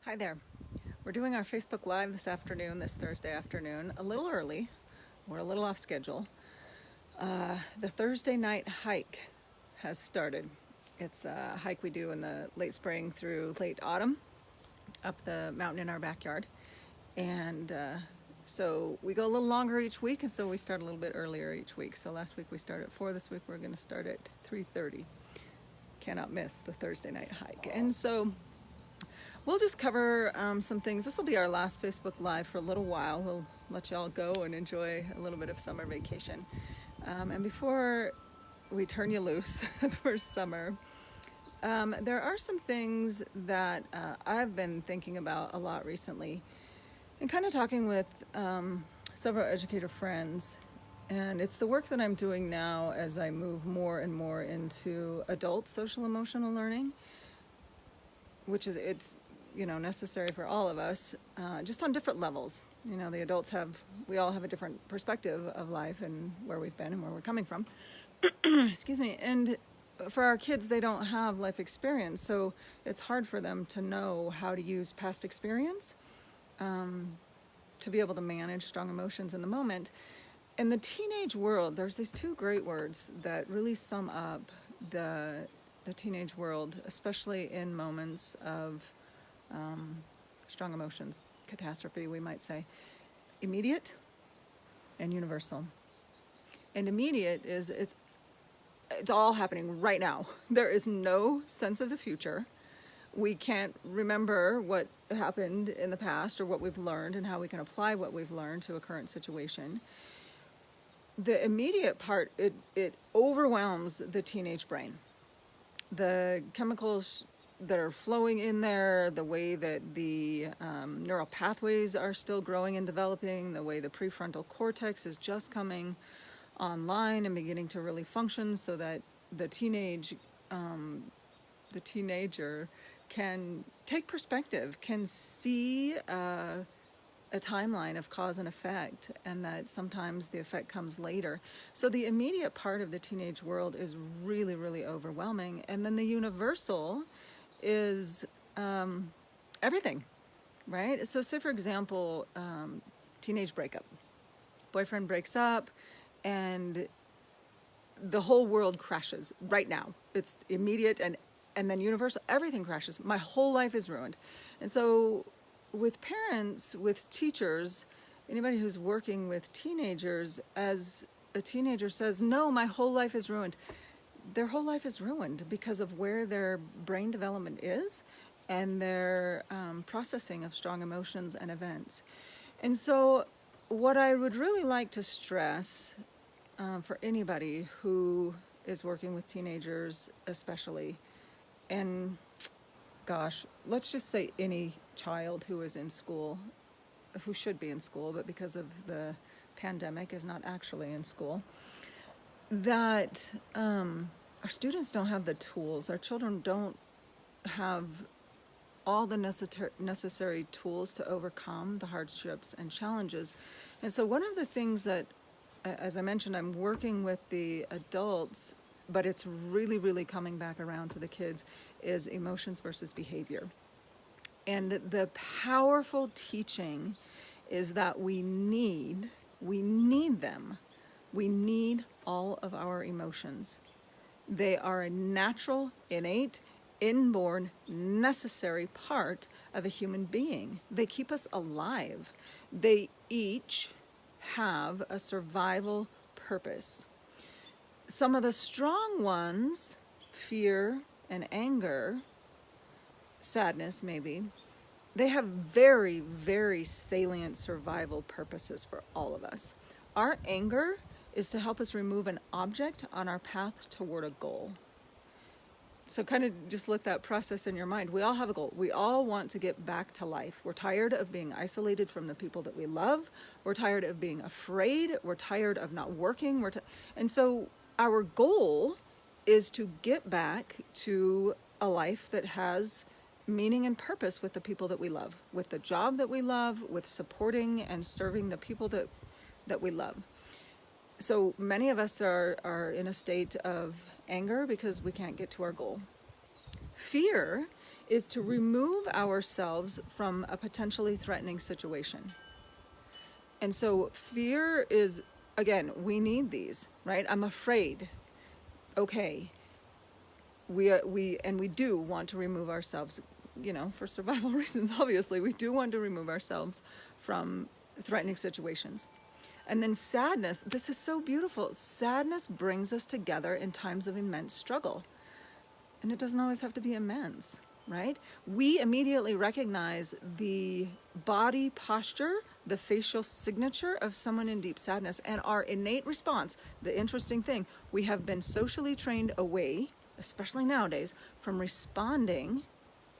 Hi there. We're doing our Facebook Live this afternoon, this Thursday afternoon, a little early. We're a little off schedule. The Thursday night hike has started. It's a hike we do in the late spring through late autumn up the mountain in our backyard. And so we go a little longer each week, and so we start a little bit earlier each week. So last week we started at 4, this week we're going to start at 3:30. Cannot miss the Thursday night hike. And so we'll just cover some things. This will be our last Facebook Live for a little while. We'll let y'all go and enjoy a little bit of summer vacation. And before we turn you loose for summer, there are some things that I've been thinking about a lot recently and kind of talking with several educator friends. And it's the work that I'm doing now as I move more and more into adult social emotional learning, which is, necessary for all of us, just on different levels. The adults we all have a different perspective of life and where we've been and where we're coming from. Excuse me. And for our kids, they don't have life experience, so it's hard for them to know how to use past experience to be able to manage strong emotions in the moment. In the teenage world, there's these two great words that really sum up the teenage world, especially in moments of strong emotions, catastrophe, we might say. Immediate and universal. And immediate is it's all happening right now. There is no sense of the future. We can't remember what happened in the past or what we've learned and how we can apply what we've learned to a current situation. The immediate part, it overwhelms the teenage brain. The chemicals that are flowing in there, the way that the neural pathways are still growing and developing, the way the prefrontal cortex is just coming online and beginning to really function, so that the teenager can take perspective, can see a timeline of cause and effect, and that sometimes the effect comes later. So the immediate part of the teenage world is really, really overwhelming. And then the universal is everything, right? So say, for example, teenage breakup. Boyfriend breaks up and the whole world crashes right now. It's immediate and then universal. Everything crashes. My whole life is ruined. And so with parents, with teachers, anybody who's working with teenagers, as a teenager says, no, my whole life is ruined. Their whole life is ruined because of where their brain development is and their processing of strong emotions and events. And so what I would really like to stress for anybody who is working with teenagers especially, and gosh, let's just say any child who is in school, who should be in school, but because of the pandemic is not actually in school, that our students don't have the tools. Our children don't have all the necessary tools to overcome the hardships and challenges. And so one of the things that, as I mentioned, I'm working with the adults, but it's really, really coming back around to the kids, is emotions versus behavior. And the powerful teaching is that we need them. We need all of our emotions. They are a natural, innate, inborn, necessary part of a human being. They keep us alive. They each have a survival purpose. Some of the strong ones, fear and anger, sadness maybe, they have very, very salient survival purposes for all of us. Our anger is to help us remove an object on our path toward a goal. So kind of just let that process in your mind. We all have a goal. We all want to get back to life. We're tired of being isolated from the people that we love. We're tired of being afraid. We're tired of not working. And so our goal is to get back to a life that has meaning and purpose with the people that we love, with the job that we love, with supporting and serving the people that we love. So many of us are in a state of anger because we can't get to our goal. Fear is to remove ourselves from a potentially threatening situation. And so fear is, again, we need these, right? I'm afraid. Okay. We do want to remove ourselves, for survival reasons, obviously. We do want to remove ourselves from threatening situations. And then sadness, this is so beautiful. Sadness brings us together in times of immense struggle. And it doesn't always have to be immense, right? We immediately recognize the body posture, the facial signature of someone in deep sadness, and our innate response. The interesting thing, we have been socially trained away, especially nowadays, from responding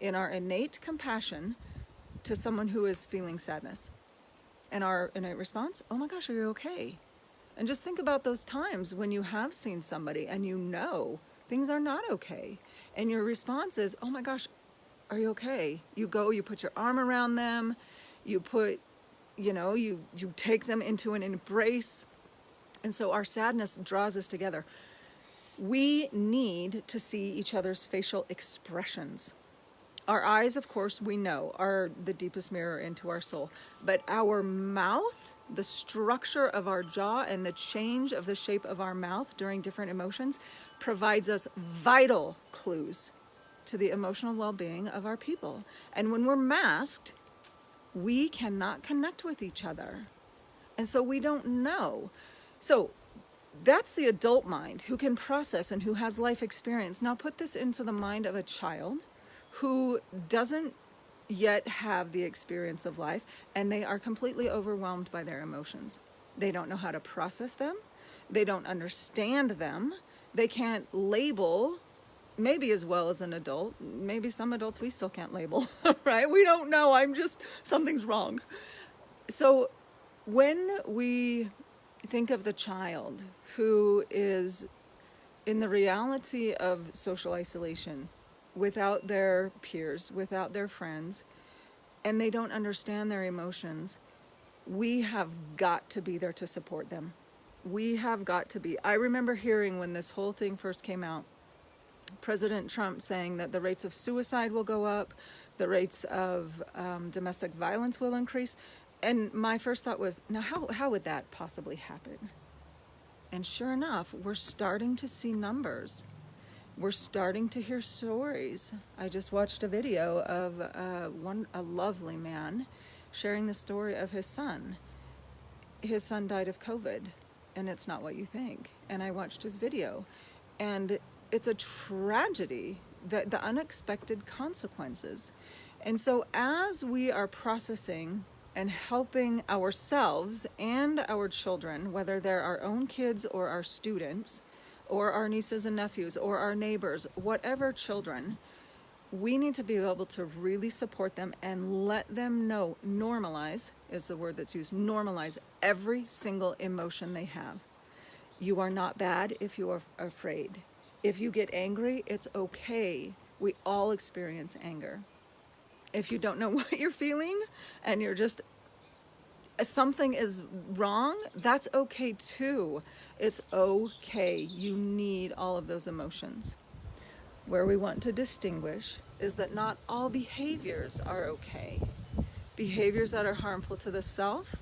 in our innate compassion to someone who is feeling sadness. And our innate response, oh my gosh, are you okay? And just think about those times when you have seen somebody and things are not okay. And your response is, oh my gosh, are you okay? You put your arm around them, you take them into an embrace. And so our sadness draws us together. We need to see each other's facial expressions. Our eyes, of course, we know, are the deepest mirror into our soul. But our mouth, the structure of our jaw and the change of the shape of our mouth during different emotions provides us vital clues to the emotional well-being of our people. And when we're masked, we cannot connect with each other. And so we don't know. So that's the adult mind who can process and who has life experience. Now put this into the mind of a child who doesn't yet have the experience of life, and they are completely overwhelmed by their emotions. They don't know how to process them. They don't understand them. They can't label, maybe as well as an adult. Maybe some adults we still can't label, right? We don't know. Something's wrong. So when we think of the child who is in the reality of social isolation, without their peers, without their friends, and they don't understand their emotions, we have got to be there to support them. We have got to be. I remember hearing when this whole thing first came out, President Trump saying that the rates of suicide will go up, the rates of domestic violence will increase. And my first thought was, now how would that possibly happen? And sure enough, we're starting to see numbers. We're starting to hear stories. I just watched a video of a lovely man sharing the story of his son. His son died of COVID, and it's not what you think. And I watched his video, and it's a tragedy, the unexpected consequences. And so as we are processing and helping ourselves and our children, whether they're our own kids or our students, or our nieces and nephews, or our neighbors, whatever children, we need to be able to really support them and let them know. Normalize is the word that's used. Normalize every single emotion they have. You are not bad if you are afraid. If you get angry, it's okay. We all experience anger. If you don't know what you're feeling and you're just something is wrong, that's okay too. It's okay. You need all of those emotions. Where we want to distinguish is that not all behaviors are okay. Behaviors that are harmful to the self,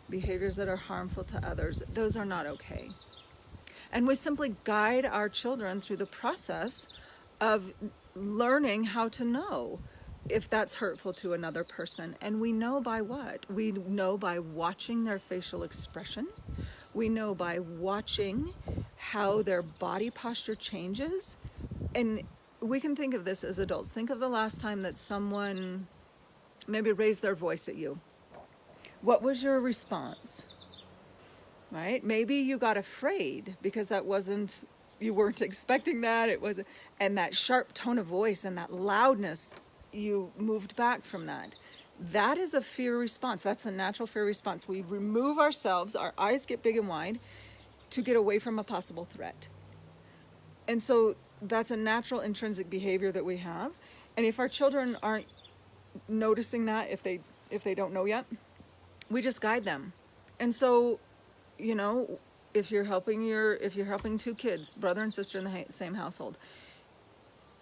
behaviors that are harmful to others, those are not okay. And we simply guide our children through the process of learning how to know if that's hurtful to another person. And we know by what? We know by watching their facial expression. We know by watching how their body posture changes. And we can think of this as adults. Think of the last time that someone maybe raised their voice at you. What was your response? Right? Maybe you got afraid because you weren't expecting that. And that sharp tone of voice and that loudness, you moved back from that. That is a fear response. That's a natural fear response. We remove ourselves, our eyes get big and wide to get away from a possible threat. And so that's a natural intrinsic behavior that we have. And if our children aren't noticing that, if they don't know yet, we just guide them. And so, if you're helping two kids, brother and sister in the same household,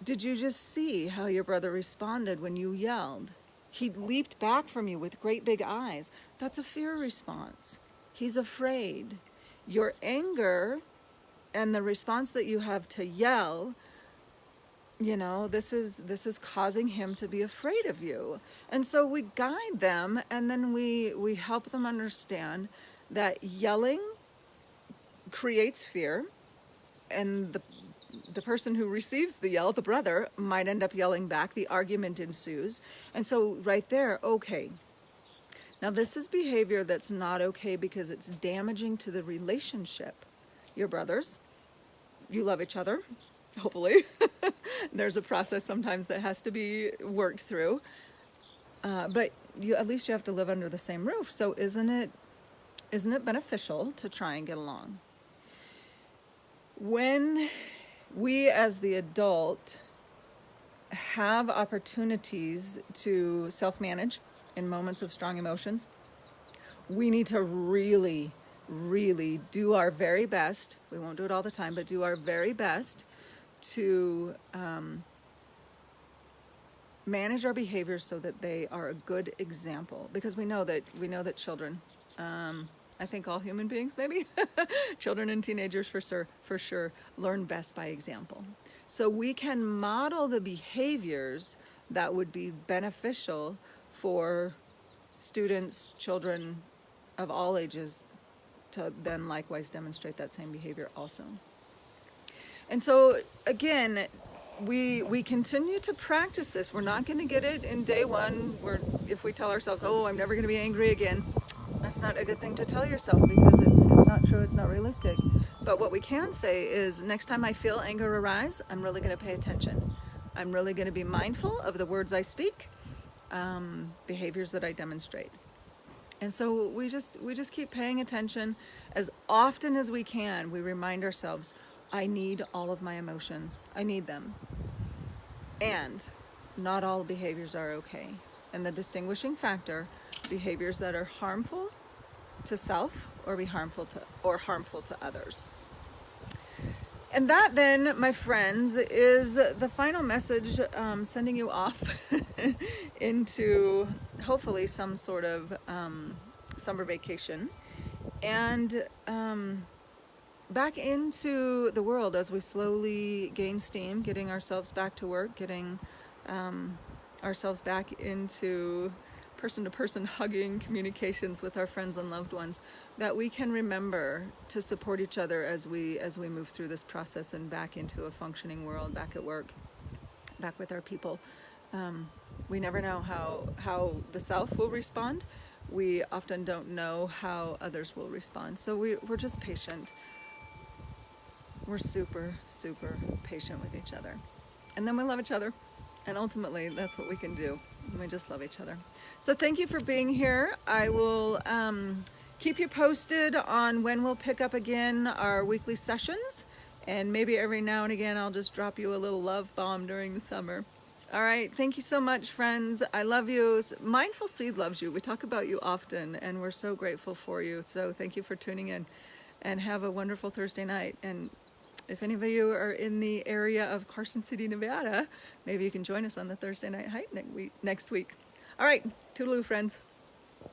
Did you just see how your brother responded when you yelled? He leaped back from you with great big eyes. That's a fear response. He's afraid. Your anger and the response that you have to yell, this is causing him to be afraid of you. And so we guide them, and then we help them understand that yelling creates fear, and the person who receives the yell, the brother, might end up yelling back. The argument ensues. And so right there, okay. Now this is behavior that's not okay because it's damaging to the relationship. Your brothers, you love each other, hopefully. There's a process sometimes that has to be worked through. But at least you have to live under the same roof. So isn't it beneficial to try and get along? When we as the adult have opportunities to self-manage in moments of strong emotions, we need to really, really do our very best. We won't do it all the time, but do our very best to manage our behaviors so that they are a good example. Because we know that children, I think all human beings maybe, children and teenagers for sure learn best by example. So we can model the behaviors that would be beneficial for students, children of all ages, to then likewise demonstrate that same behavior also. And so again, we continue to practice this. We're not going to get it in day one, if we tell ourselves, oh, I'm never going to be angry again. That's not a good thing to tell yourself, because it's not true, it's not realistic. But what we can say is, next time I feel anger arise, I'm really going to pay attention. I'm really going to be mindful of the words I speak, behaviors that I demonstrate. And so we just keep paying attention as often as we can. We remind ourselves, I need all of my emotions. I need them. And not all behaviors are okay. And the distinguishing factor, behaviors that are harmful to self or harmful to others. And that then, my friends, is the final message, sending you off into hopefully some sort of summer vacation, and back into the world as we slowly gain steam, getting ourselves back to work, getting ourselves back into person-to-person hugging communications with our friends and loved ones, that we can remember to support each other as we move through this process and back into a functioning world, back at work, back with our people. We never know how the self will respond. We often don't know how others will respond. So we're just patient. We're super, super patient with each other. And then we love each other. And ultimately, that's what we can do. We just love each other. So thank you for being here. I will keep you posted on when we'll pick up again our weekly sessions. And maybe every now and again, I'll just drop you a little love bomb during the summer. All right. Thank you so much, friends. I love you. Mindful Seed loves you. We talk about you often, and we're so grateful for you. So thank you for tuning in, and have a wonderful Thursday night. And if any of you are in the area of Carson City, Nevada, maybe you can join us on the Thursday night hike next week. All right. Toodaloo, friends.